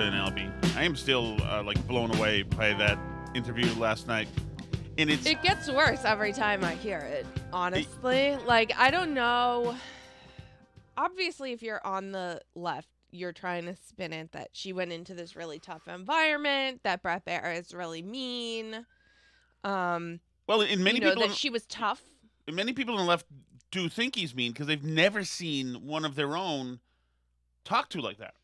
and LB. I am still blown away by that interview last night. And it gets worse every time I hear it, honestly. I don't know. Obviously, if you're on the left, you're trying to spin it that she went into this really tough environment, that Brett Baer is really mean. Well, in many people, that she was tough. Many people on the left do think he's mean because they've never seen one of their own talk to like that.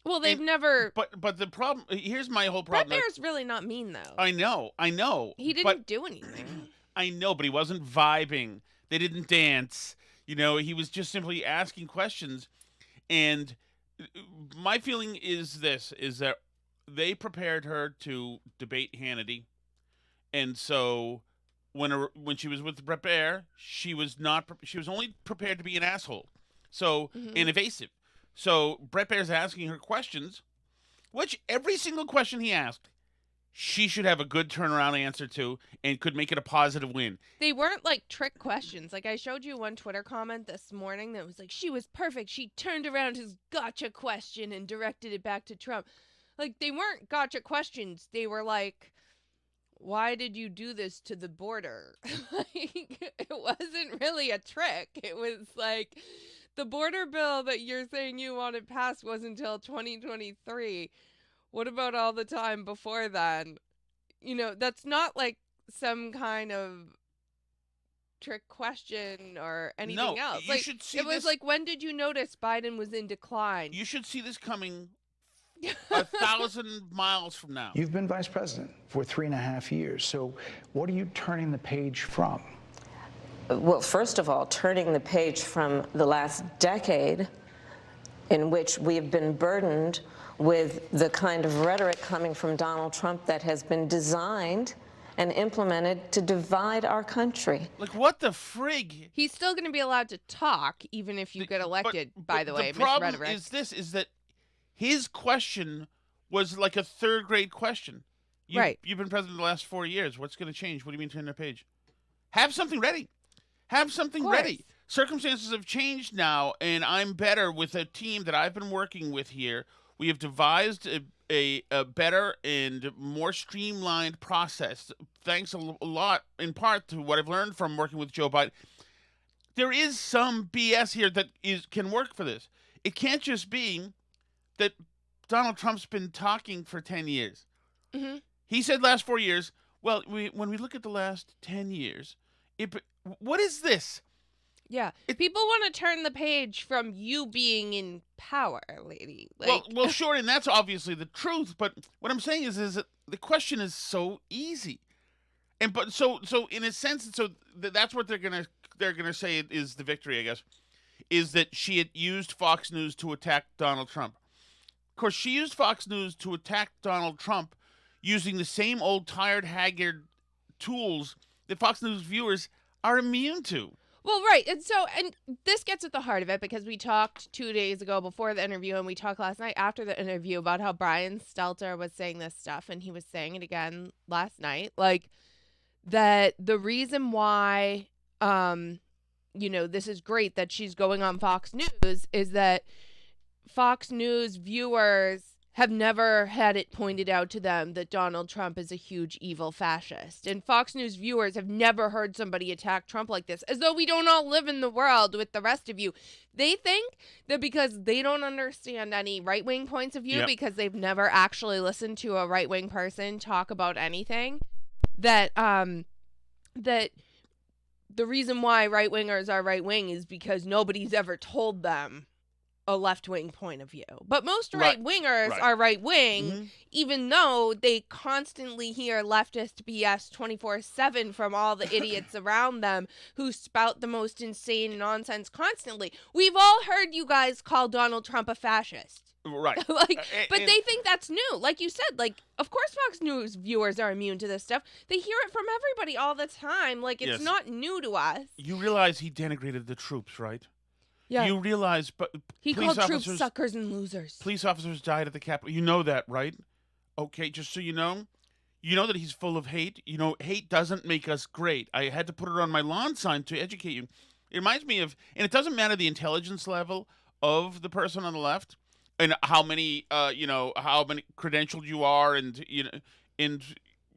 Well, they've never. But the problem, here's my whole problem. Brett Baer's really not mean, though. I know. He didn't do anything. I know, but he wasn't vibing. They didn't dance. He was just simply asking questions. And my feeling is that they prepared her to debate Hannity. And so when she was with Brett Baer, she was only prepared to be an asshole. So, and evasive. So Brett Baer's asking her questions, which every single question he asked, she should have a good turnaround answer to and could make it a positive win. They weren't trick questions. I showed you one Twitter comment this morning that was she was perfect. She turned around his gotcha question and directed it back to Trump. They weren't gotcha questions. They were why did you do this to the border? It wasn't really a trick. It was the border bill that you're saying you wanted passed was until 2023. What about all the time before then? That's not some kind of trick question or anything else. You should see it was when did you notice Biden was in decline? You should see this coming 1,000 miles from now. You've been vice president for 3.5 years. So what are you turning the page from? Well, first of all, turning the page from the last decade in which we have been burdened with the kind of rhetoric coming from Donald Trump that has been designed and implemented to divide our country. What the frig? He's still going to be allowed to talk even if you get elected, by the way. The problem is that his question was like a third-grade question. You've been president the last 4 years. What's going to change? What do you mean turn the page? Have something ready. Have something ready. Circumstances have changed now, and I'm better with a team that I've been working with here. We have devised a better and more streamlined process, thanks a lot, in part, to what I've learned from working with Joe Biden. There is some BS here that can work for this. It can't just be that Donald Trump's been talking for 10 years. Mm-hmm. He said last 4 years. Well, when we look at the last 10 years, what is this? Yeah. People want to turn the page from you being in power, lady. Well, sure, and that's obviously the truth. But what I'm saying is that the question is so easy, so in a sense, that's what they're gonna say is the victory, I guess, is that she had used Fox News to attack Donald Trump. Of course, she used Fox News to attack Donald Trump using the same old tired, haggard tools that Fox News viewers are immune to. Well, right. And this gets at the heart of it because we talked 2 days ago before the interview and we talked last night after the interview about how Brian Stelter was saying this stuff, and he was saying it again last night, that the reason why, this is great that she's going on Fox News is that Fox News viewers have never had it pointed out to them that Donald Trump is a huge evil fascist. And Fox News viewers have never heard somebody attack Trump like this, as though we don't all live in the world with the rest of you. They think that because they don't understand any right-wing points of view, because they've never actually listened to a right-wing person talk about anything, that that the reason why right-wingers are right-wing is because nobody's ever told them a left-wing point of view. But most right-wingers are right-wing, even though they constantly hear leftist BS 24/7 from all the idiots around them who spout the most insane nonsense constantly. We've all heard you guys call Donald Trump a fascist. Right. But they think that's new. Like you said, of course Fox News viewers are immune to this stuff. They hear it from everybody all the time. It's not new to us. You realize he denigrated the troops, right? Yeah. You realize, but he called troops suckers and losers. Police officers died at the Capitol. You know that, right? Okay, just so you know that he's full of hate. Hate doesn't make us great. I had to put it on my lawn sign to educate you. It reminds me of, and it doesn't matter the intelligence level of the person on the left. and how many how many credentialed you are, and and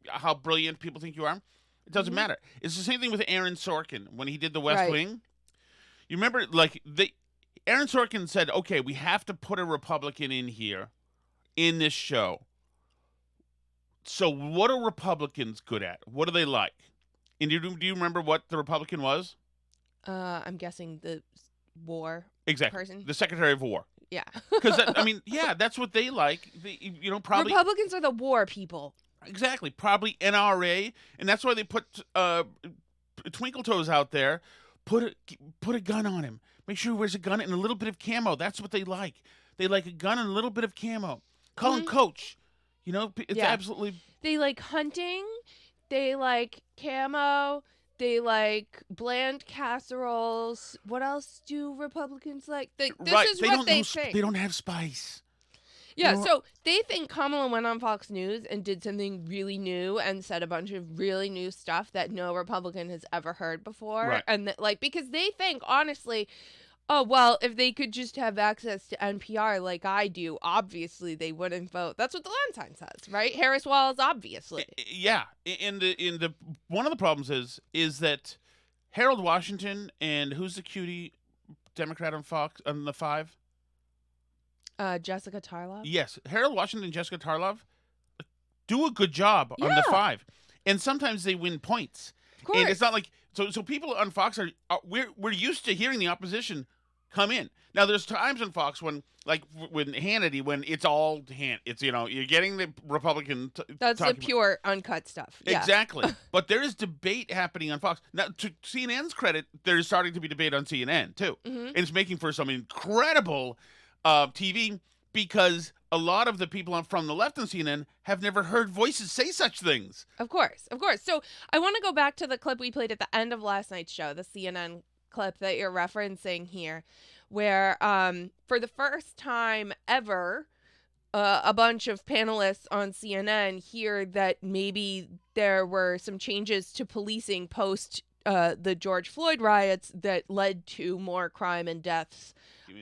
how brilliant people think you are. It doesn't matter. It's the same thing with Aaron Sorkin when he did The West Wing. You remember, like, Aaron Sorkin said, okay, we have to put a Republican in here in this show. So what are Republicans good at? What do they like? And do you remember what the Republican was? I'm guessing the war person. The Secretary of War. Yeah. Because, that's what they like. Probably Republicans are the war people. Exactly. Probably NRA. And that's why they put Twinkle Toes out there. Put a gun on him. Make sure he wears a gun and a little bit of camo. That's what they like. They like a gun and a little bit of camo. Call him Coach. It's absolutely... They like hunting. They like camo. They like bland casseroles. What else do Republicans like? This is what they think. They don't have spice. Yeah, so they think Kamala went on Fox News and did something really new and said a bunch of really new stuff that no Republican has ever heard before. Right. And because they think, honestly, oh, well, if they could just have access to NPR like I do, obviously they wouldn't vote. That's what the Landsign says, right? Harris Walls, obviously. Yeah. The one of the problems is that Harold Washington and who's the cutie Democrat on Fox on the 5? Jessica Tarlov? Yes. Harold Washington and Jessica Tarlov do a good job on the 5. And sometimes they win points. Of course. And it's not like so people on Fox we're used to hearing the opposition come in. Now there's times on Fox when Hannity, when it's all it's you're getting the Republican that's the pure uncut stuff. Yeah. Exactly. But there is debate happening on Fox. Now to CNN's credit, there's starting to be debate on CNN too. And it's making for some incredible TV, because a lot of the people from the left on CNN have never heard voices say such things. Of course. So I want to go back to the clip we played at the end of last night's show, the CNN clip that you're referencing here, where for the first time ever, a bunch of panelists on CNN hear that maybe there were some changes to policing post the George Floyd riots that led to more crime and deaths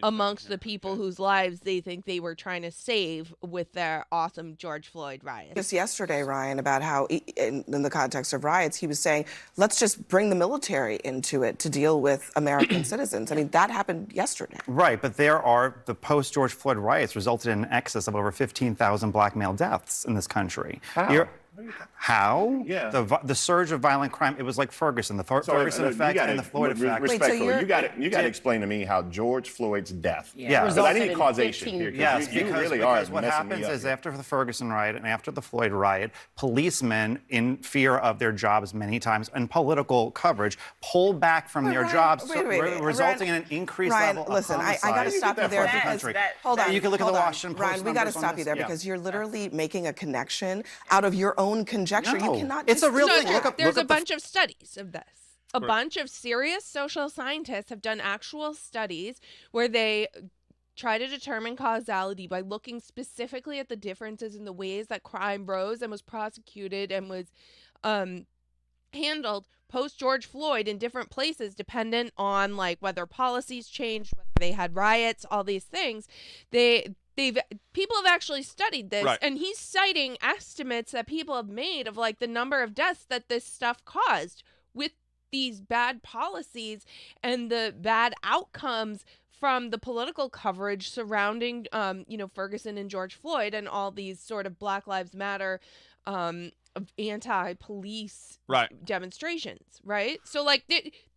amongst the people whose lives they think they were trying to save with their awesome George Floyd riots. Just yesterday, Ryan, about how in the context of riots, he was saying, let's just bring the military into it to deal with American citizens. I mean, that happened yesterday. Right, but the post-George Floyd riots resulted in an excess of over 15,000 black male deaths in this country. How? Yeah. The surge of violent crime, it was like Ferguson, the Ferguson effect and the Floyd effect. Respectfully, you got to explain to me how George Floyd's death. Yeah. Because I need causation here. Yes, you really are because what happens is after the Ferguson riot and after the Floyd riot, policemen, in fear of their jobs many times and political coverage, pull back from their jobs, resulting in an increased level of listen, I got to stop you there because hold on. You can look at the Washington Post. Ryan, we got to stop you there because you're literally making a connection out of your own conjecture. No. You cannot. It's a real thing. There's a bunch of studies of this. A bunch of serious social scientists have done actual studies where they try to determine causality by looking specifically at the differences in the ways that crime rose and was prosecuted and was handled post George Floyd in different places, dependent on whether policies changed, whether they had riots, all these things. People have actually studied this, right. And he's citing estimates that people have made of the number of deaths that this stuff caused with these bad policies and the bad outcomes from the political coverage surrounding, Ferguson and George Floyd and all these sort of Black Lives Matter, anti-police demonstrations, right? So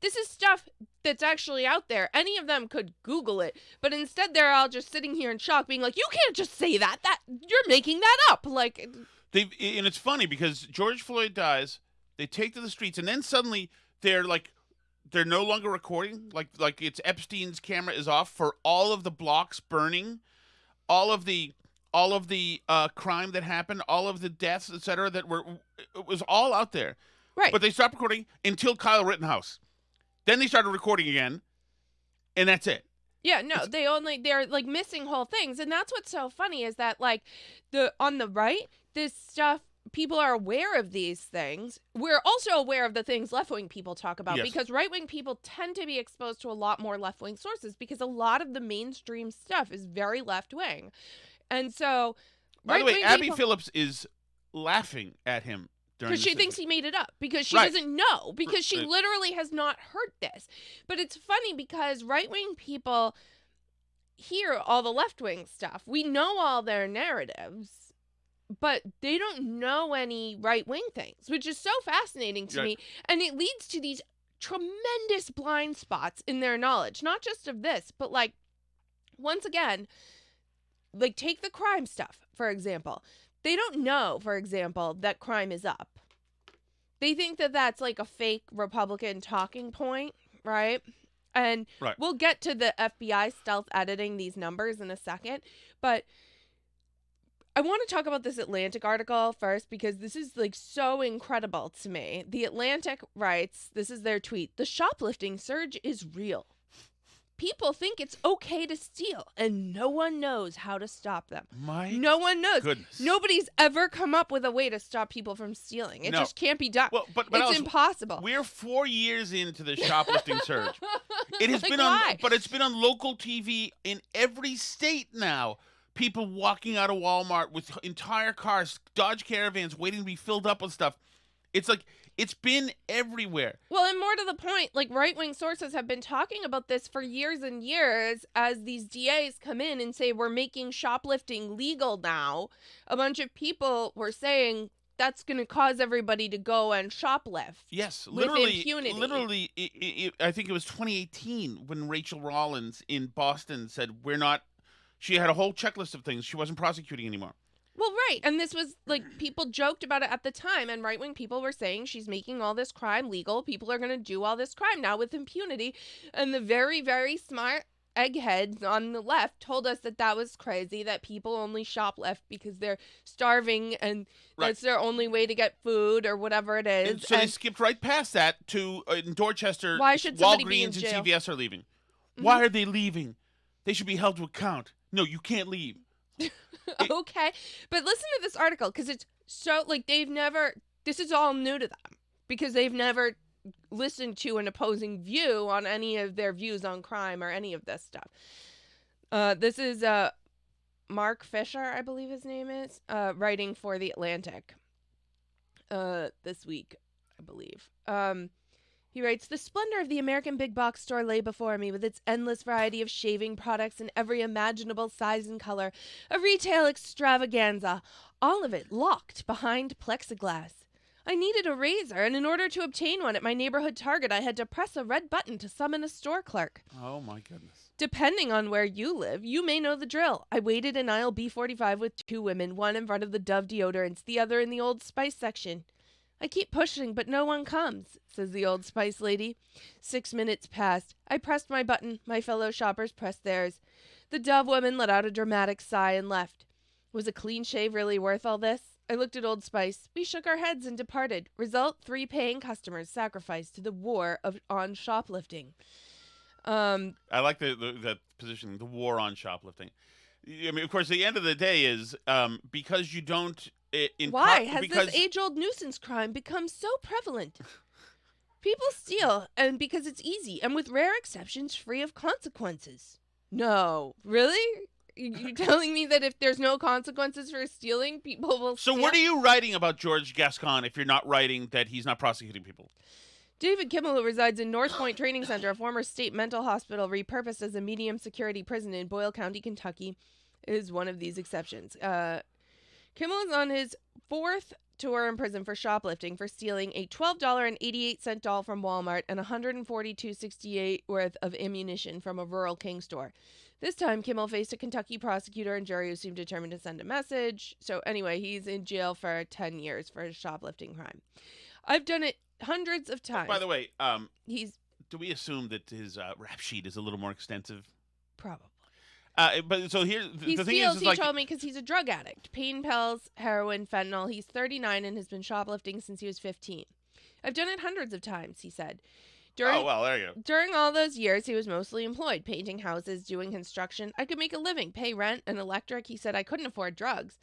this is stuff that's actually out there. Any of them could Google it, but instead they're all just sitting here in shock, being like, "You can't just say that. You're making that up." And it's funny because George Floyd dies, they take to the streets, and then suddenly they're no longer recording. Like it's Epstein's camera is off for all of the blocks burning, all of the crime that happened, all of the deaths, etc. It was all out there. Right. But they stopped recording until Kyle Rittenhouse. Then they started recording again, and that's it. Yeah, no, they're missing whole things, and that's what's so funny is that on the right, this stuff people are aware of these things. We're also aware of the things left-wing people talk about because right-wing people tend to be exposed to a lot more left-wing sources because a lot of the mainstream stuff is very left-wing. And so, by the way, Abby Phillips is laughing at him because she thinks he made it up because she doesn't know because she literally has not heard this. But it's funny because right-wing people hear all the left-wing stuff. We know all their narratives, but they don't know any right-wing things, which is so fascinating to me. And it leads to these tremendous blind spots in their knowledge, not just of this, but like, once again, like take the crime stuff, for example. They don't know, for example, that crime is up. They think that that's like a fake Republican talking point, right? And we'll get to the FBI stealth editing these numbers in a second. But I want to talk about this Atlantic article first because this is like so incredible to me. The Atlantic writes, this is their tweet, "The shoplifting surge is real. People think it's okay to steal, and no one knows how to stop them." No one knows. Goodness. Nobody's ever come up with a way to stop people from stealing. It just can't be done. Well, but it's impossible. We're 4 years into the shoplifting surge. It has been it's been on local TV in every state now. People walking out of Walmart with entire cars, Dodge Caravans, waiting to be filled up with stuff. It's like, it's been everywhere. Well, and more to the point, like right-wing sources have been talking about this for years and years as these DAs come in and say, we're making shoplifting legal now. A bunch of people were saying that's going to cause everybody to go and shoplift. Yes, with impunity. Literally, I think it was 2018 when Rachel Rollins in Boston said, she had a whole checklist of things. She wasn't prosecuting anymore. Well, right. And this was like people joked about it at the time. And right wing people were saying she's making all this crime legal. People are going to do all this crime now with impunity. And the very, very smart eggheads on the left told us that that was crazy, that people only shoplift because they're starving and that's their only way to get food or whatever it is. And so they skipped right past that to in Dorchester. Why should somebody be in Walgreens jail? and CVS are leaving. Mm-hmm. Why are they leaving? They should be held to account. No, you can't leave. Okay, but listen to this article because it's so like this is all new to them because they've never listened to an opposing view on any of their views on crime or any of this stuff. This is Mark Fisher, I believe his name is, writing for The Atlantic this week, I believe. He writes, "The splendor of the American big box store lay before me with its endless variety of shaving products in every imaginable size and color. A retail extravaganza, all of it locked behind plexiglass. I needed a razor, and in order to obtain one at my neighborhood Target, I had to press a red button to summon a store clerk. Oh, my goodness. Depending on where you live, you may know the drill. I waited in aisle B45 with 2 women, one in front of the Dove deodorants, the other in the Old Spice section. I keep pushing, but no one comes," says the Old Spice lady. 6 minutes passed. I pressed my button. My fellow shoppers pressed theirs. The Dove woman let out a dramatic sigh and left. Was a clean shave really worth all this? I looked at Old Spice. We shook our heads and departed. Result, 3 paying customers sacrificed to the war on shoplifting. I like that position, the war on shoplifting. I mean, of course, the end of the day is because you don't... Why has this age-old nuisance crime become so prevalent? People steal, and because it's easy, and with rare exceptions, free of consequences. No, really? You're telling me that if there's no consequences for stealing, people will steal? So what are you writing about George Gascon if you're not writing that he's not prosecuting people? David Kimmel, who resides in North Point Training Center, a former state mental hospital repurposed as a medium-security prison in Boyle County, Kentucky, is one of these exceptions. Kimmel is on his 4th tour in prison for shoplifting for stealing a $12.88 doll from Walmart and $142.68 worth of ammunition from a rural King store. This time, Kimmel faced a Kentucky prosecutor and jury who seemed determined to send a message. So anyway, he's in jail for 10 years for a shoplifting crime. I've done it hundreds of times. By the way, do we assume that his rap sheet is a little more extensive? Probably. But so here, he the thing steals, is he like... told me, because he's a drug addict. Pain pills, heroin, fentanyl. He's 39 and has been shoplifting since he was 15. I've done it hundreds of times, he said. There you go. During all those years, he was mostly employed, painting houses, doing construction. I could make a living, pay rent and electric. He said I couldn't afford drugs.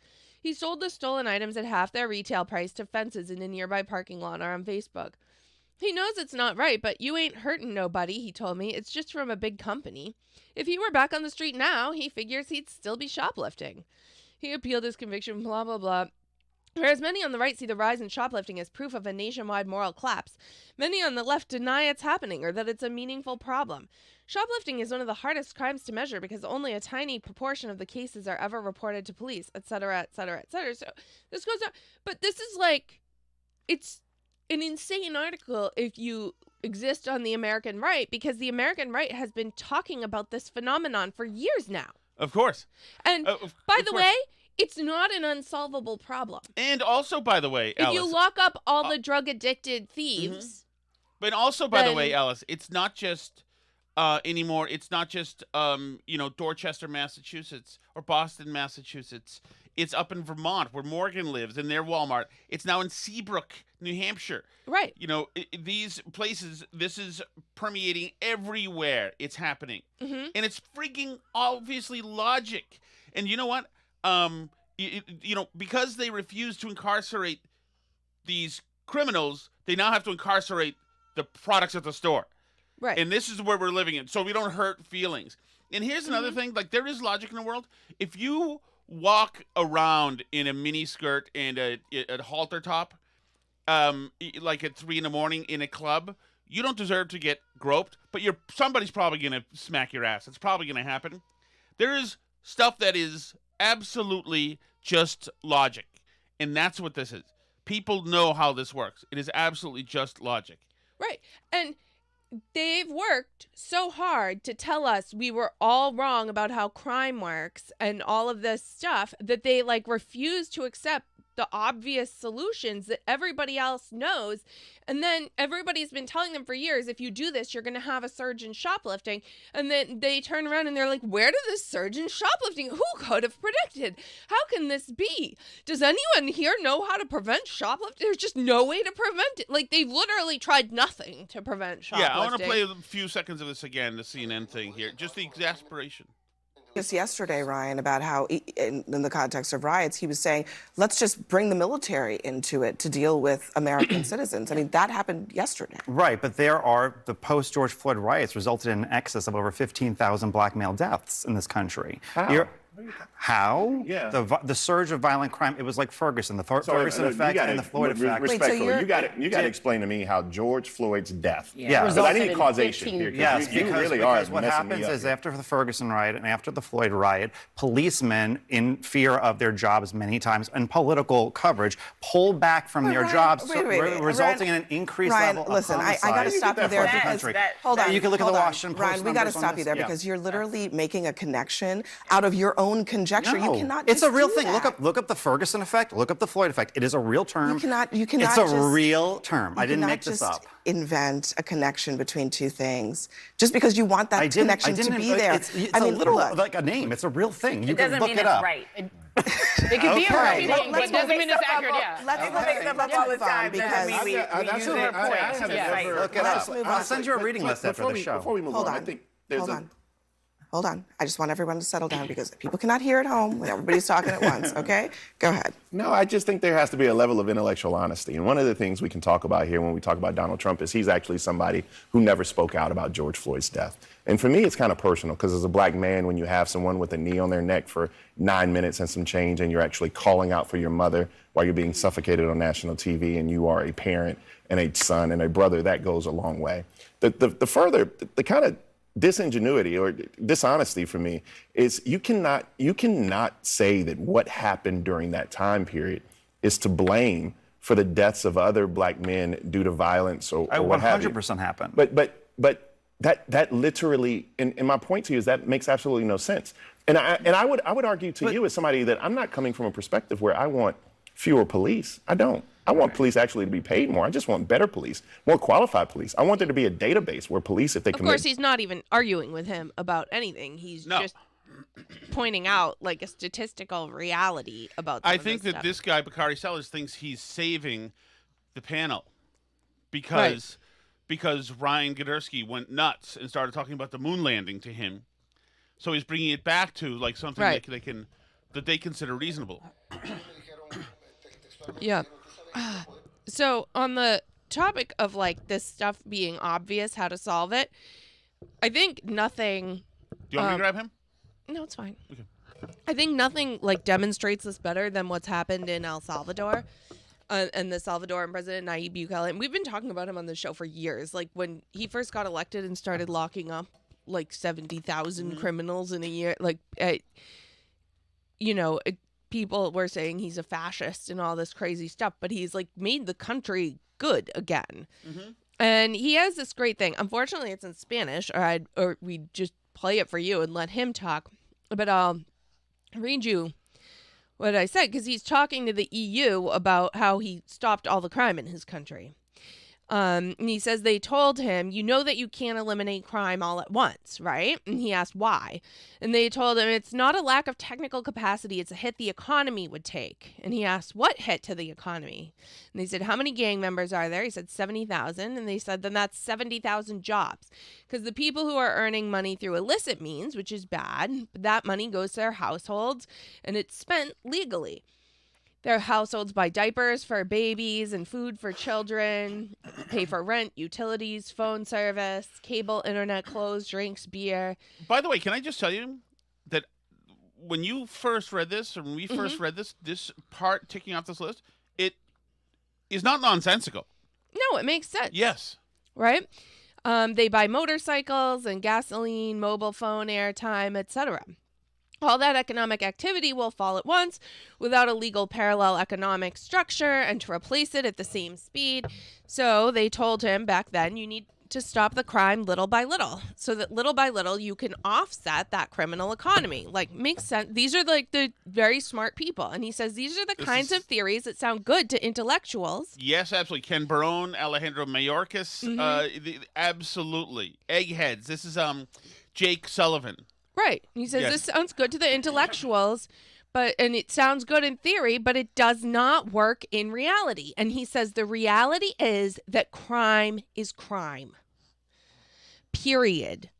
He sold the stolen items at half their retail price to fences in a nearby parking lot or on Facebook. He knows it's not right, but you ain't hurting nobody, he told me. It's just from a big company. If he were back on the street now, he figures he'd still be shoplifting. He appealed his conviction, blah, blah, blah. Whereas many on the right see the rise in shoplifting as proof of a nationwide moral collapse, many on the left deny it's happening or that it's a meaningful problem. Shoplifting is one of the hardest crimes to measure because only a tiny proportion of the cases are ever reported to police, etc., etc., etc. So this goes on. But this is like, it's an insane article if you exist on the American right, because the American right has been talking about this phenomenon for years now. Of course. And by the way, it's not an unsolvable problem. And also, by the way, Alice, if you lock up all the drug-addicted thieves... But also, by the way, Alice, it's not just anymore. It's not just, Dorchester, Massachusetts, or Boston, Massachusetts. It's up in Vermont, where Morgan lives, in their Walmart. It's now in Seabrook, New Hampshire. Right. These places, this is permeating everywhere. It's happening. And it's freaking obviously logic. And you know what? Because they refuse to incarcerate these criminals, they now have to incarcerate the products at the store. Right. And this is where we're living in, so we don't hurt feelings. And here's another thing, like, there is logic in the world. If you walk around in a mini skirt and a halter top, like at 3 a.m. in a club, you don't deserve to get groped, but somebody's probably going to smack your ass. It's probably going to happen. There is stuff that is absolutely just logic, and that's what this is. People know how this works. It is absolutely just logic. Right. And they've worked so hard to tell us we were all wrong about how crime works and all of this stuff that they refuse to accept the obvious solutions that everybody else knows. And then everybody's been telling them for years, if you do this, you're going to have a surge in shoplifting. And then they turn around and they're like, where did this surge in shoplifting? Who could have predicted? How can this be? Does anyone here know how to prevent shoplifting? There's just no way to prevent it. They've literally tried nothing to prevent shoplifting. Yeah, I want to play a few seconds of this again, the CNN thing here. Just the exasperation. Just yesterday, Ryan, about how, in the context of riots, he was saying, let's just bring the military into it to deal with American citizens. I mean, that happened yesterday. Right, but the post-George Floyd riots resulted in an excess of over 15,000 black male deaths in this country. How? Yeah. The surge of violent crime, it was like Ferguson, the Ferguson effect and the Floyd effect. Respectfully, you got to explain to me how George Floyd's death. Yeah. Because I need causation here. Yes, you really are because what happens is after the Ferguson riot and after the Floyd riot, policemen, in fear of their jobs many times and political coverage, pull back from their jobs, resulting in an increased level of listen, homicide. I got to stop you there because, hold on. You can look at the Washington Post. Ryan, we got to stop you there because you're literally making a connection out of your own conjecture. No, you cannot it's just a real do thing. that. Look up the Ferguson effect. Look up the Floyd effect. It is a real term. You cannot it's a real term. I didn't make this up. Invent a connection between two things just because you want that connection to be there. It's like a name. It's a real thing. You can look it up. Right. It could be a right. Let's doesn't mean it's accurate. Yeah. Let's make them up all the time because we use their point. Look it up. I'll send you a reading list after the show. Before we move on, I think there's Hold on. I just want everyone to settle down because people cannot hear at home when everybody's talking at once, okay? Go ahead. No, I just think there has to be a level of intellectual honesty. And one of the things we can talk about here when we talk about Donald Trump is he's actually somebody who never spoke out about George Floyd's death. And for me, it's kind of personal because as a black man, when you have someone with a knee on their neck for 9 minutes and some change and you're actually calling out for your mother while you're being suffocated on national TV and you are a parent and a son and a brother, that goes a long way. The kind of disingenuity or dishonesty for me is you cannot say that what happened during that time period is to blame for the deaths of other black men due to violence or what have you. 100% happened. But that literally, and my point to you is that makes absolutely no sense. And I would argue to you as somebody that I'm not coming from a perspective where I want fewer police. I don't. I want police actually to be paid more. I just want better police, more qualified police. I want there to be a database where police, if they commit... Of course, he's not even arguing with him about anything. He's just pointing out like a statistical reality about I think that this guy, Bakari Sellers, thinks he's saving the panel because Ryan Gadersky went nuts and started talking about the moon landing to him. So he's bringing it back to like something that they consider reasonable. Yeah. So on the topic of like this stuff being obvious, how to solve it, I think nothing. Do you want me to grab him? No, it's fine. Okay. I think nothing like demonstrates this better than what's happened in El Salvador. And the Salvadoran president, Nayib Bukele. And we've been talking about him on the show for years. Like when he first got elected and started locking up like 70,000 criminals in a year. Like, people were saying he's a fascist and all this crazy stuff. But he's like made the country good again. Mm-hmm. And he has this great thing. Unfortunately, it's in Spanish. Or we just play it for you and let him talk. But I'll read you what I said, because he's talking to the EU about how he stopped all the crime in his country. And he says they told him, you know that you can't eliminate crime all at once, right? And he asked why. And they told him it's not a lack of technical capacity, it's a hit the economy would take. And he asked what hit to the economy? And they said, how many gang members are there? He said 70,000. And they said, then that's 70,000 jobs. Because the people who are earning money through illicit means, which is bad, but that money goes to their households and it's spent legally. Their households buy diapers for babies and food for children, pay for rent, utilities, phone service, cable, internet, clothes, drinks, beer. By the way, can I just tell you that when you first read this, or when we first read this part ticking off this list, it is not nonsensical. No, it makes sense. Yes. Right? They buy motorcycles and gasoline, mobile phone, airtime, etc. All that economic activity will fall at once without a legal parallel economic structure and to replace it at the same speed. So they told him back then, you need to stop the crime little by little so that little by little you can offset that criminal economy. Like, makes sense. These are like the very smart people. And he says these are the kinds of theories that sound good to intellectuals. Yes, absolutely. Ken Barone, Alejandro Mayorkas, absolutely. Eggheads. This is Jake Sullivan. Right. He says this sounds good to the intellectuals, and it sounds good in theory, but it does not work in reality. And he says the reality is that crime is crime. Period.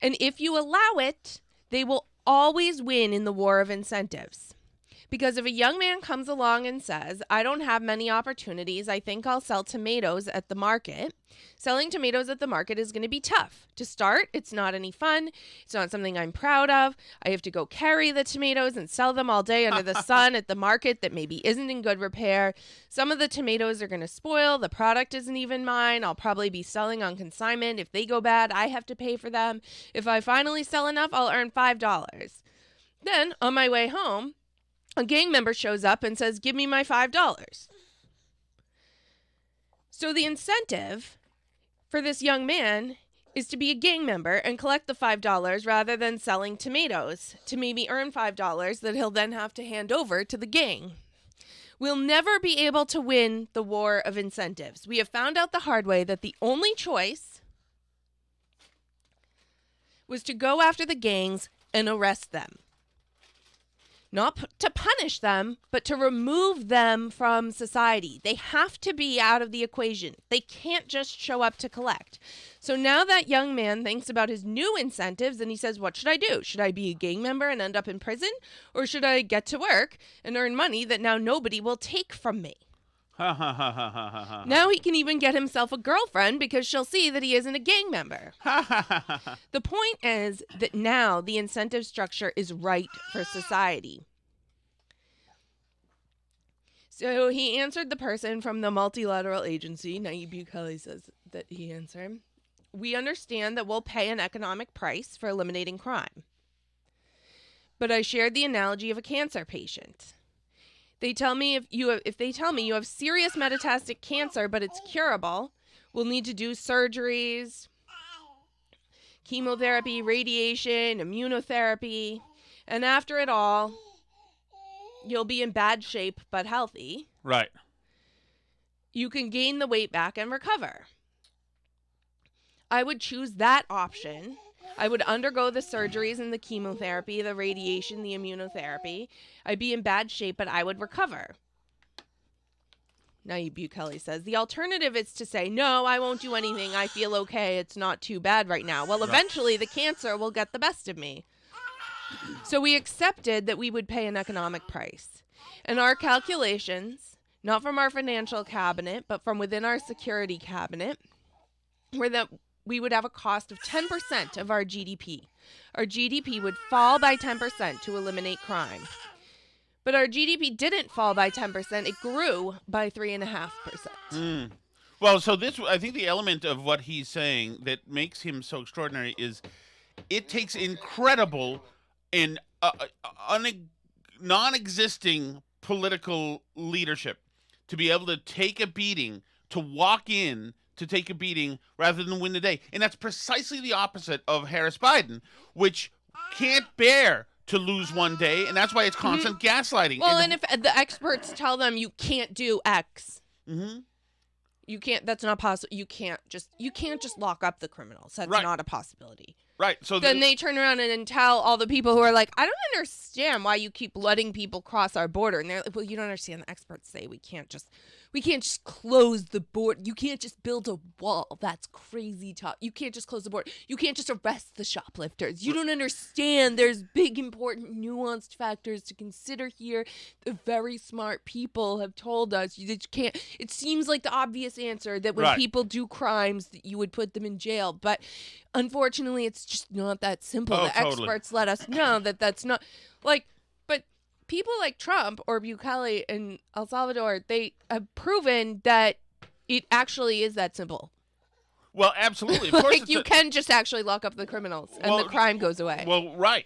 And if you allow it, they will always win in the war of incentives. Because if a young man comes along and says, I don't have many opportunities, I think I'll sell tomatoes at the market. Selling tomatoes at the market is going to be tough. To start, it's not any fun. It's not something I'm proud of. I have to go carry the tomatoes and sell them all day under the sun at the market that maybe isn't in good repair. Some of the tomatoes are going to spoil. The product isn't even mine. I'll probably be selling on consignment. If they go bad, I have to pay for them. If I finally sell enough, I'll earn $5. Then, on my way home, a gang member shows up and says, give me my $5. So the incentive for this young man is to be a gang member and collect the $5 rather than selling tomatoes to maybe earn $5 that he'll then have to hand over to the gang. We'll never be able to win the war of incentives. We have found out the hard way that the only choice was to go after the gangs and arrest them. Not to punish them, but to remove them from society. They have to be out of the equation. They can't just show up to collect. So now that young man thinks about his new incentives and he says, what should I do? Should I be a gang member and end up in prison? Or should I get to work and earn money that now nobody will take from me? Now he can even get himself a girlfriend because she'll see that he isn't a gang member. The point is that now the incentive structure is right for society. So he answered the person from the multilateral agency. Nayib Bukele says that he answered. We understand that we'll pay an economic price for eliminating crime. But I shared the analogy of a cancer patient. They tell me if they tell me you have serious metastatic cancer, but it's curable, we'll need to do surgeries, chemotherapy, radiation, immunotherapy, and after it all, you'll be in bad shape but healthy. Right. You can gain the weight back and recover. I would choose that option. I would undergo the surgeries and the chemotherapy, the radiation, the immunotherapy. I'd be in bad shape, but I would recover. Nayib Bukele says, the alternative is to say, no, I won't do anything. I feel okay. It's not too bad right now. Well, eventually the cancer will get the best of me. So we accepted that we would pay an economic price. And our calculations not from our financial cabinet, but from within our security cabinet, where that we would have a cost of 10% of our GDP. Our GDP would fall by 10% to eliminate crime. But our GDP didn't fall by 10%. It grew by 3.5%. Well, so I think the element of what he's saying that makes him so extraordinary is it takes incredible and non-existing political leadership to be able to take a beating, to walk in to take a beating rather than win the day. And that's precisely the opposite of Harris Biden, which can't bear to lose one day, and that's why it's constant gaslighting. Well, and if the experts tell them you can't do X, you can't. That's not possible. You can't just lock up the criminals. That's not a possibility. Right. So then they turn around and tell all the people who are like, I don't understand why you keep letting people cross our border. And they're like, well, you don't understand. The experts say we can't just close the border. You can't just build a wall. That's crazy talk. You can't just close the border. You can't just arrest the shoplifters. You don't understand. There's big, important, nuanced factors to consider here. The very smart people have told us that you can't. It seems like the obvious answer that when people do crimes that you would put them in jail. But unfortunately, it's just not that simple. The experts let us know that that's not like. People like Trump or Bukele in El Salvador, they have proven that it actually is that simple. Well, absolutely. Of course, you can just actually lock up the criminals and the crime goes away. Well, right.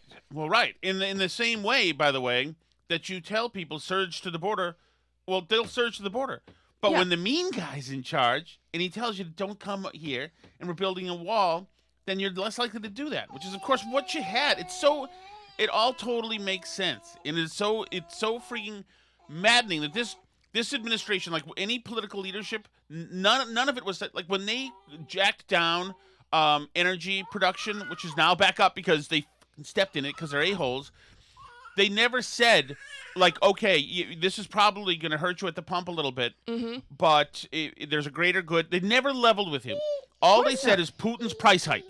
In the same way, by the way, that you tell people surge to the border, well, they'll surge to the border. But when the mean guy's in charge and he tells you don't come here and we're building a wall, then you're less likely to do that, which is, of course, what you had. It all totally makes sense, and it's so freaking maddening that this administration, like any political leadership, none of it was like when they jacked down energy production, which is now back up because they stepped in it because they're a-holes. They never said like, okay, this is probably going to hurt you at the pump a little bit, but there's a greater good. They never leveled with him. All they said is Putin's price hike.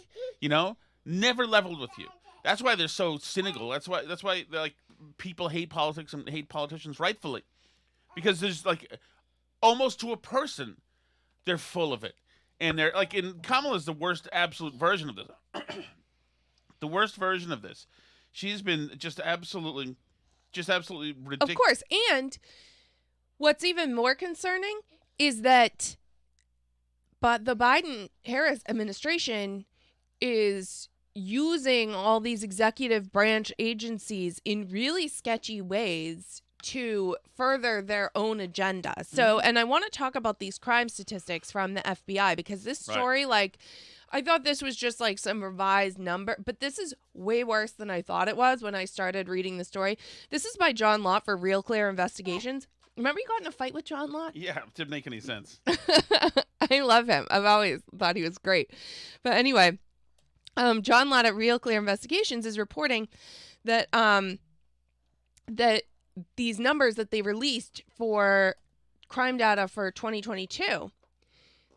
Never leveled with you. That's why they're so cynical. That's why like people hate politics and hate politicians rightfully, because there's like almost to a person, they're full of it, and they're like. And Kamala's the worst absolute version of this. The worst version of this. She's been just absolutely ridiculous. Of course, and what's even more concerning is that, but the Biden-Harris administration is using all these executive branch agencies in really sketchy ways to further their own agenda. So, and I want to talk about these crime statistics from the FBI because this story, like, I thought this was just like some revised number, but this is way worse than I thought it was when I started reading the story. This is by John Lott for Real Clear Investigations. Remember you got in a fight with John Lott? Yeah, it didn't make any sense. I love him. I've always thought he was great. But anyway, John Lott at Real Clear Investigations is reporting that that these numbers that they released for crime data for 2022,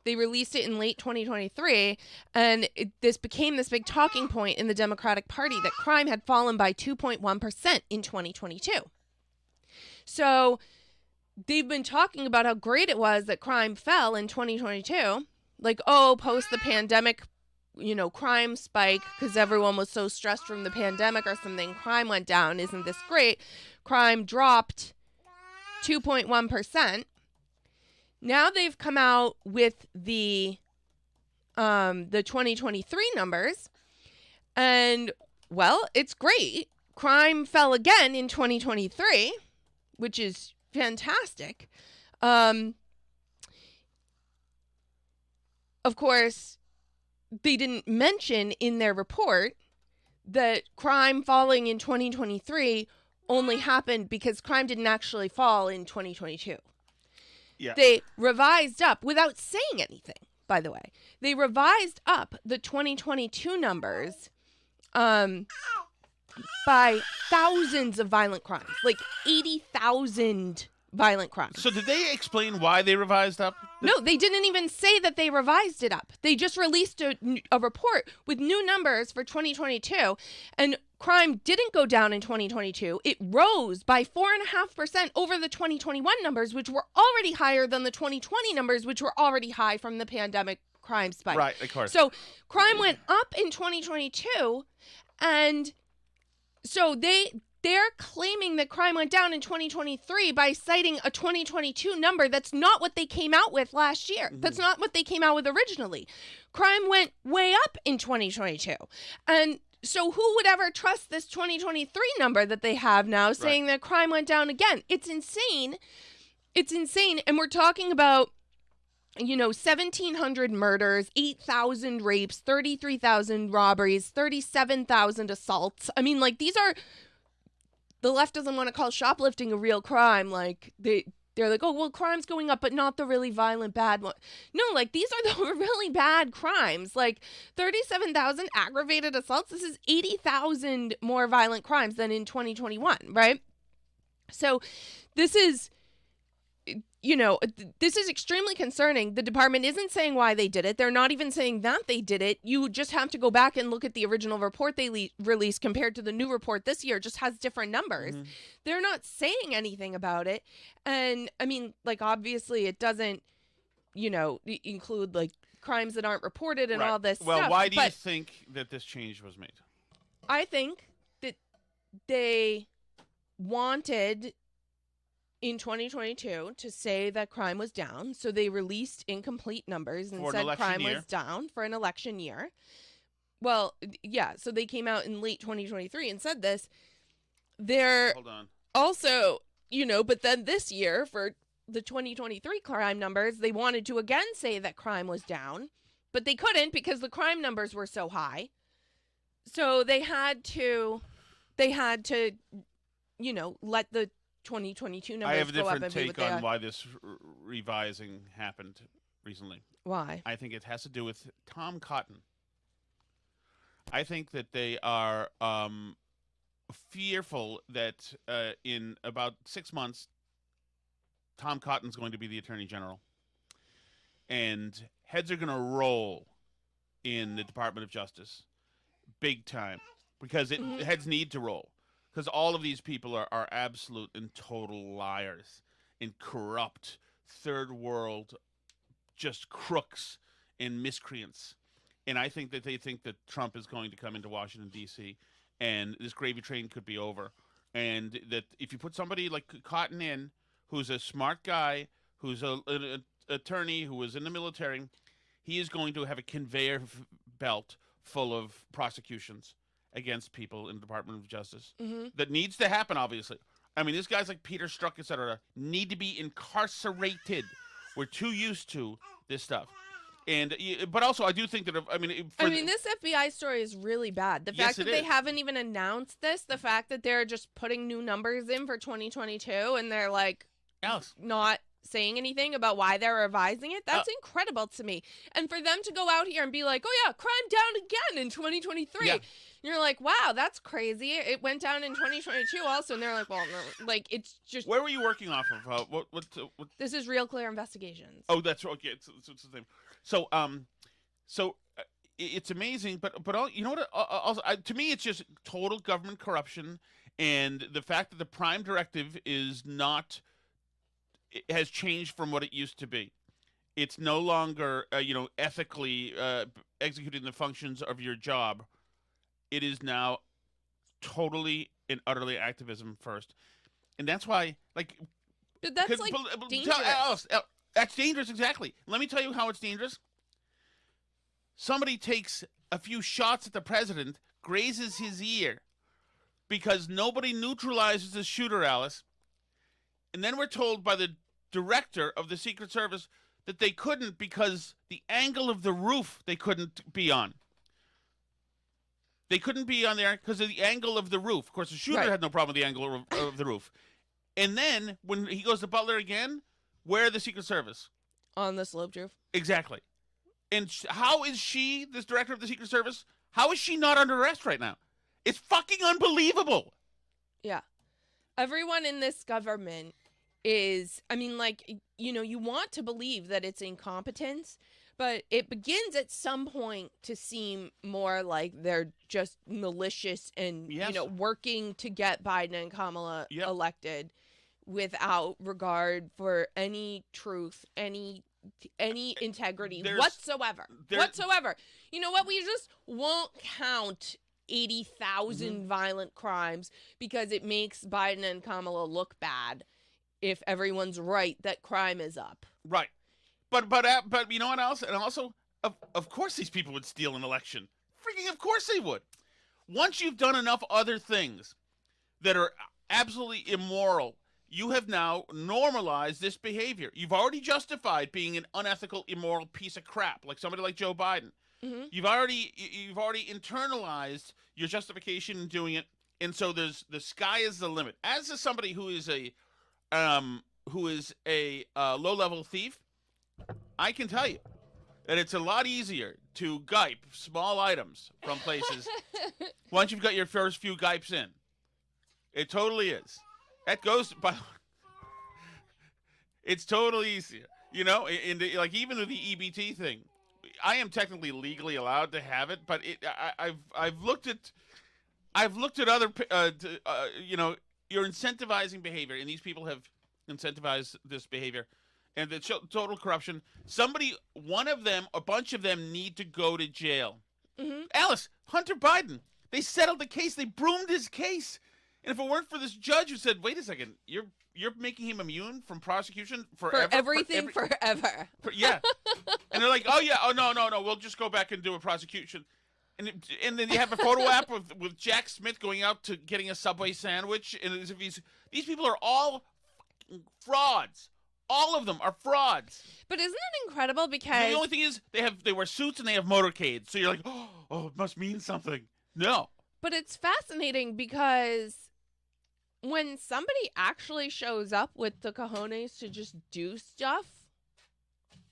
they released it in late 2023, and this became this big talking point in the Democratic Party that crime had fallen by 2.1% in 2022. So they've been talking about how great it was that crime fell in 2022, like, post the pandemic, crime spike because everyone was so stressed from the pandemic or something. Crime went down. Isn't this great? Crime dropped 2.1%. Now they've come out with the 2023 numbers, and well, it's great. Crime fell again in 2023, which is fantastic. Of course, they didn't mention in their report that crime falling in 2023 only happened because crime didn't actually fall in 2022. Yeah. They revised up without saying anything, by the way. They revised up the 2022 numbers by thousands of violent crimes, like 80,000 violent crimes. So did they explain why they revised up? No, they didn't even say that they revised it up. They just released a report with new numbers for 2022, and crime didn't go down in 2022. It rose by 4.5% over the 2021 numbers, which were already higher than the 2020 numbers, which were already high from the pandemic crime spike. Right, of course. So crime went up in 2022, and so they're claiming that crime went down in 2023 by citing a 2022 number. That's not what they came out with last year. Mm-hmm. That's not what they came out with originally. Crime went way up in 2022. And so who would ever trust this 2023 number that they have now saying that crime went down again? It's insane. It's insane. And we're talking about, 1,700 murders, 8,000 rapes, 33,000 robberies, 37,000 assaults. I mean, these are... The left doesn't want to call shoplifting a real crime. They're like, oh, well, crime's going up, but not the really violent bad one. No, these are the really bad crimes. 37,000 aggravated assaults. This is 80,000 more violent crimes than in 2021, right? So this is... this is extremely concerning. The department isn't saying why they did it. They're not even saying that they did it. You just have to go back and look at the original report they released compared to the new report this year. It just has different numbers. Mm-hmm. They're not saying anything about it. And I mean, obviously it doesn't, include crimes that aren't reported and all this stuff. Well, why do you think that this change was made? I think that they wanted in 2022 to say that crime was down. So they released incomplete numbers and said crime was down for an election year. Well, yeah. So they came out in late 2023 and said this. They're also, but then this year for the 2023 crime numbers, they wanted to again say that crime was down, but they couldn't because the crime numbers were so high. So they had to, let the 2022 numbers I have a go up different and be what take they on are. why this revising happened recently. Why? I think it has to do with Tom Cotton. I think that they are fearful that in about 6 months, Tom Cotton's going to be the Attorney General. And heads are going to roll in the Department of Justice big time because heads need to roll. Because all of these people are absolute and total liars and corrupt, third world, just crooks and miscreants. And I think that they think that Trump is going to come into Washington, D.C., and this gravy train could be over. And that if you put somebody like Cotton in, who's a smart guy, who's an attorney, who was in the military, he is going to have a conveyor belt full of prosecutions against people in the Department of Justice. Mm-hmm. That needs to happen, obviously. I mean, these guys like Peter Strzok, et cetera, need to be incarcerated. We're too used to this stuff. And but also, I do think that this FBI story is really bad. The fact that they haven't even announced this, the fact that they're just putting new numbers in for 2022, and they're not saying anything about why they're revising it, that's incredible to me. And for them to go out here and be like, oh yeah, crime down again in 2023. Yeah. You're like, wow, that's crazy. It went down in 2022 also. And they're like, well, no, it's just... Where were you working off of? What? This is Real Clear Investigations. Oh, that's right. Okay, it's the same. So, it's amazing, but all, you know what? Also, to me, it's just total government corruption, and the fact that the Prime Directive is not... It has changed from what it used to be. It's no longer, ethically executing the functions of your job. It is now totally and utterly activism first. And that's why, But that's, dangerous. That's dangerous, exactly. Let me tell you how it's dangerous. Somebody takes a few shots at the president, grazes his ear, because nobody neutralizes the shooter, Alice. And then we're told by the director of the Secret Service that they couldn't because the angle of the roof they couldn't be on. They couldn't be on there because of the angle of the roof. Of course, the shooter had no problem with the angle of the roof. And then when he goes to Butler again, where the Secret Service? On the sloped roof. Exactly. And how is she, this director of the Secret Service, how is she not under arrest right now? It's fucking unbelievable. Yeah. Everyone in this government is, I mean, like, you know, you want to believe that it's incompetence, but it begins at some point to seem more like they're just malicious and, Yes. you know, working to get Biden and Kamala Yep. elected without regard for any truth, any integrity whatsoever. You know what? We just won't count 80,000 violent crimes because it makes Biden and Kamala look bad if everyone's right that crime is up. Right. But you know what else? And also, of course these people would steal an election. Freaking of course they would. Once you've done enough other things that are absolutely immoral, you have now normalized this behavior. You've already justified being an unethical, immoral piece of crap, like somebody like Joe Biden. Mm-hmm. You've already internalized your justification in doing it, and so the sky is the limit. As somebody who is a low-level thief, I can tell you that it's a lot easier to gype small items from places once you've got your first few gypes in. It totally is. That goes by. It's totally easier, you know. Like even with the EBT thing, I am technically legally allowed to have it, but I've looked at other you know, you're incentivizing behavior, and these people have incentivized this behavior, and the total corruption. One of them, a bunch of them, need to go to jail. Mm-hmm. Alice, Hunter Biden, they settled the case. They broomed his case. And if it weren't for this judge who said, "Wait a second, you're making him immune from prosecution forever, for everything, forever." Yeah, and they're like, "Oh yeah, oh no, we'll just go back and do a prosecution," and then you have a photo app with Jack Smith going out to getting a Subway sandwich, and as if these people are all frauds. All of them are frauds. But isn't it incredible? Because the only thing is they wear suits and they have motorcades, so you're like, oh, it must mean something. No. But it's fascinating because when somebody actually shows up with the cojones to just do stuff,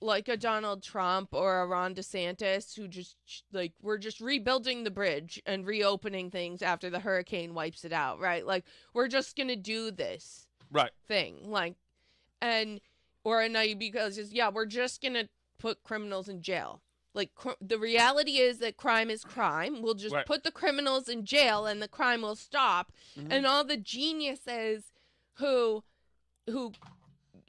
like a Donald Trump or a Ron DeSantis, who just, like, we're just rebuilding the bridge and reopening things after the hurricane wipes it out, right? Like, we're just going to do this thing. Like, or a Nayib Bukele says, yeah, we're just going to put criminals in jail. Like, the reality is that crime is crime. We'll just put the criminals in jail and the crime will stop. Mm-hmm. And all the geniuses who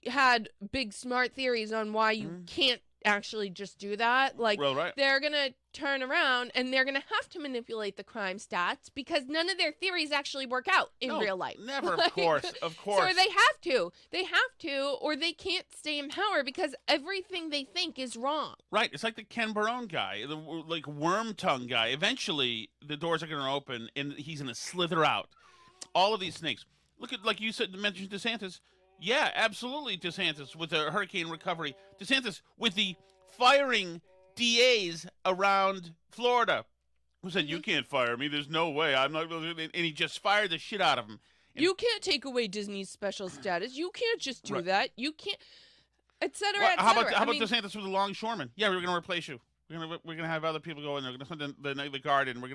had big smart theories on why you can't actually just do that, like, they're going to turn around and they're going to have to manipulate the crime stats because none of their theories actually work out in real life. Never, of course. So they have to, or they can't stay in power because everything they think is wrong. Right. It's like the Ken Barone guy, the like worm tongue guy. Eventually, the doors are going to open and he's going to slither out. All of these snakes. Look at, like you said, mentioned DeSantis. Yeah, absolutely, DeSantis with the hurricane recovery. DeSantis with the firing DAs around Florida who said, you can't fire me. There's no way. I'm not. And he just fired the shit out of him. And you can't take away Disney's special status. You can't just do that. You can't, et cetera, et cetera. How about DeSantis with the longshoremen? Yeah, we're going to replace you. We're gonna have other people go in there. We're gonna send the guard in. We're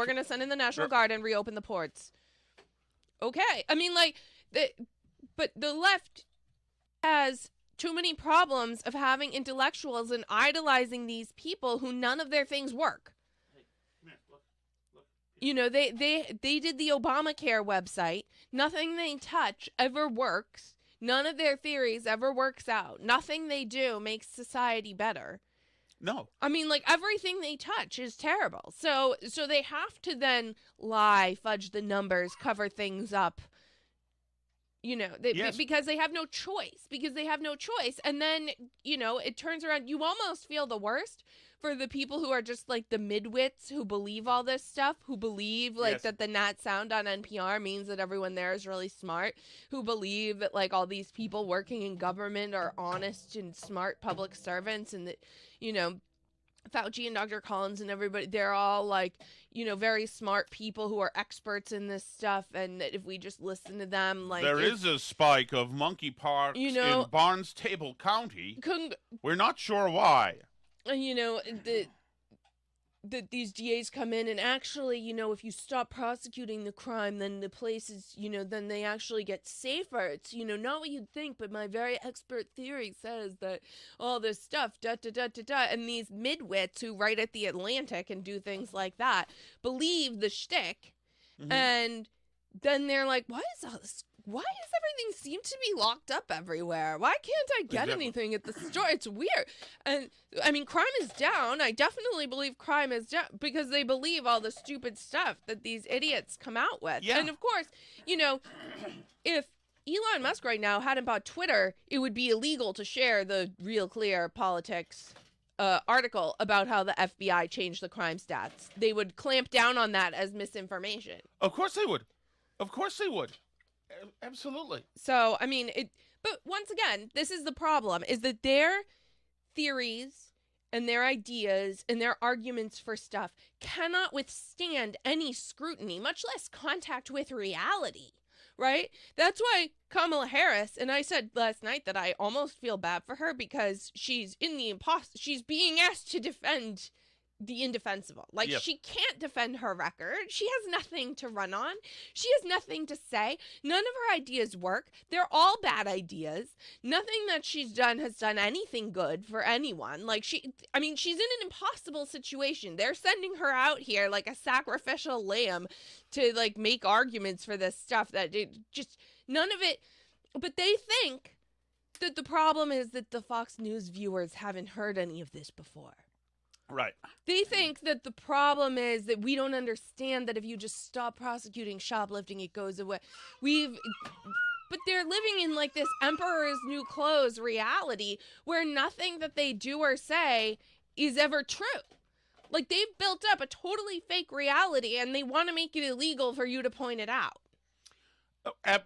gonna send in the National Guard and reopen the ports. Okay, I mean, like, but the left has too many problems of having intellectuals and idolizing these people who none of their things work. Hey, come here, look. You know, they did the Obamacare website. Nothing they touch ever works. None of their theories ever works out. Nothing they do makes society better. No. I mean, like, everything they touch is terrible. So they have to then lie, fudge the numbers, cover things up. You know, because they have no choice. And then, you know, it turns around. You almost feel the worst for the people who are just like the midwits who believe all this stuff, who believe like that the Nat sound on NPR means that everyone there is really smart, who believe that like all these people working in government are honest and smart public servants, and that, you know, Fauci and Dr. Collins and everybody, they're all like, you know, very smart people who are experts in this stuff, and that if we just listen to them, like, there is a spike of monkeypox, you know, in Barnstable County. We're not sure why. You know, that these DAs come in and actually, if you stop prosecuting the crime, then the places, then they actually get safer. It's, not what you'd think, but my very expert theory says that all this stuff, da-da-da-da-da, and these midwits who write at The Atlantic and do things like that believe the shtick, and then they're like, why does everything seem to be locked up everywhere? Why can't I get anything at the store? It's weird. And I mean, crime is down. I definitely believe crime is down because they believe all the stupid stuff that these idiots come out with. Yeah. And of course, if Elon Musk right now hadn't bought Twitter, it would be illegal to share the Real Clear Politics article about how the FBI changed the crime stats. They would clamp down on that as misinformation. Of course they would. Of course they would. Absolutely. So, I mean, but once again, this is the problem, is that their theories and their ideas and their arguments for stuff cannot withstand any scrutiny, much less contact with reality, right? That's why Kamala Harris, and I said last night that I almost feel bad for her because she's she's being asked to defend the indefensible. Like, she can't defend her record. She has nothing to run on. She has nothing to say. None of her ideas work. They're all bad ideas. Nothing that she's done has done anything good for anyone. Like, she's in an impossible situation. They're sending her out here like a sacrificial lamb to, like, make arguments for this stuff that just none of it. But they think that the problem is that the Fox News viewers haven't heard any of this before. Right. They think that the problem is that we don't understand that if you just stop prosecuting shoplifting, it goes away. But they're living in like this Emperor's New Clothes reality where nothing that they do or say is ever true. Like, they've built up a totally fake reality and they want to make it illegal for you to point it out.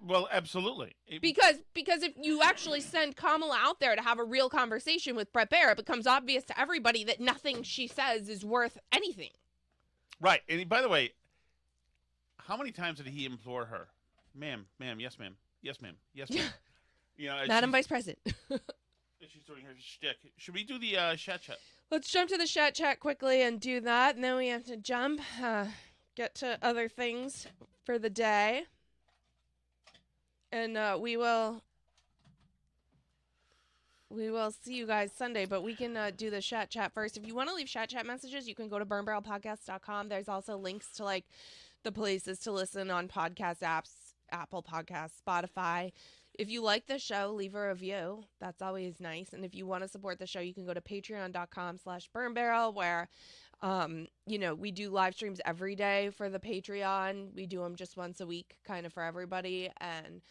Well, absolutely. Because if you actually send Kamala out there to have a real conversation with Brett Baier, it becomes obvious to everybody that nothing she says is worth anything. Right. And by the way, how many times did he implore her? Ma'am, yes, ma'am. Yes, ma'am. Yes, ma'am. Madam Vice President. She's doing her shtick. Should we do the chat? Let's jump to the chat quickly and do that. And then we have to jump, get to other things for the day. And we will see you guys Sunday, but we can do the chat first. If you want to leave chat messages, you can go to burnbarrelpodcast.com. There's also links to like the places to listen on podcast apps, Apple Podcasts, Spotify. If you like the show, leave a review. That's always nice. And if you want to support the show, you can go to patreon.com/burnbarrel where we do live streams every day for the Patreon. We do them just once a week, kind of for everybody. And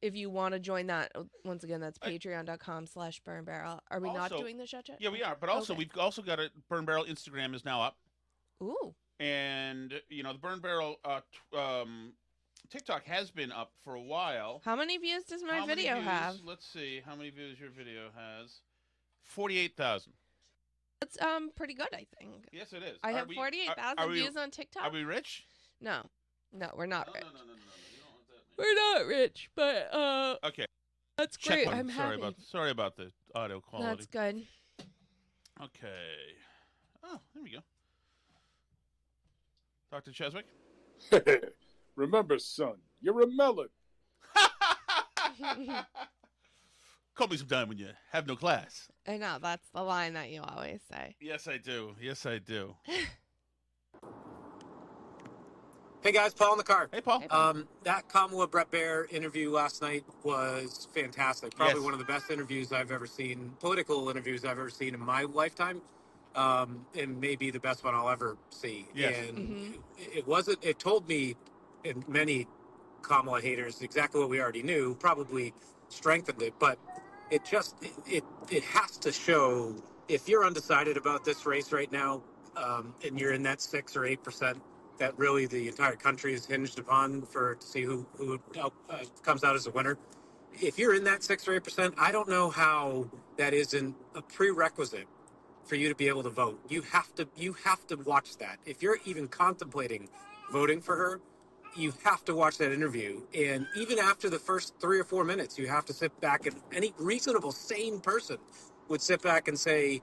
if you want to join that, once again, that's patreon.com/burnbarrel. Are we not doing the chat? Yeah, we are. But also, we've also got a Burn Barrel Instagram is now up. Ooh. And, the Burn Barrel TikTok has been up for a while. How many views does my video have? Let's see. How many views your video has? 48,000. That's pretty good, I think. Yes, it is. I have 48,000 views on TikTok. Are we rich? No, we're not rich. No. You don't want that. We're not rich, but okay. That's great. I'm happy. Sorry about the audio quality. That's good. Okay. Oh, there we go. Dr. Cheswick? Remember, son, you're a melon. Call me sometime when you have no class. I know, that's the line that you always say. Yes, I do. Hey guys, Paul in the car. Hey, Paul. That Kamala Brett Baier interview last night was fantastic. Probably one of the best interviews I've ever seen, political interviews I've ever seen in my lifetime. And maybe the best one I'll ever see. Yes. And it told me, and many Kamala haters, exactly what we already knew, probably strengthened it, but it has to show, if you're undecided about this race right now, and you're in that 6 or 8% that really the entire country is hinged upon to see who comes out as a winner. If you're in that 6 or 8%, I don't know how that isn't a prerequisite for you to be able to vote. You have to watch that. If you're even contemplating voting for her, you have to watch that interview. And even after the first 3 or 4 minutes, you have to sit back, and any reasonable, sane person would sit back and say,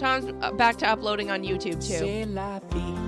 Tom's back to uploading on YouTube too. C'est la vie.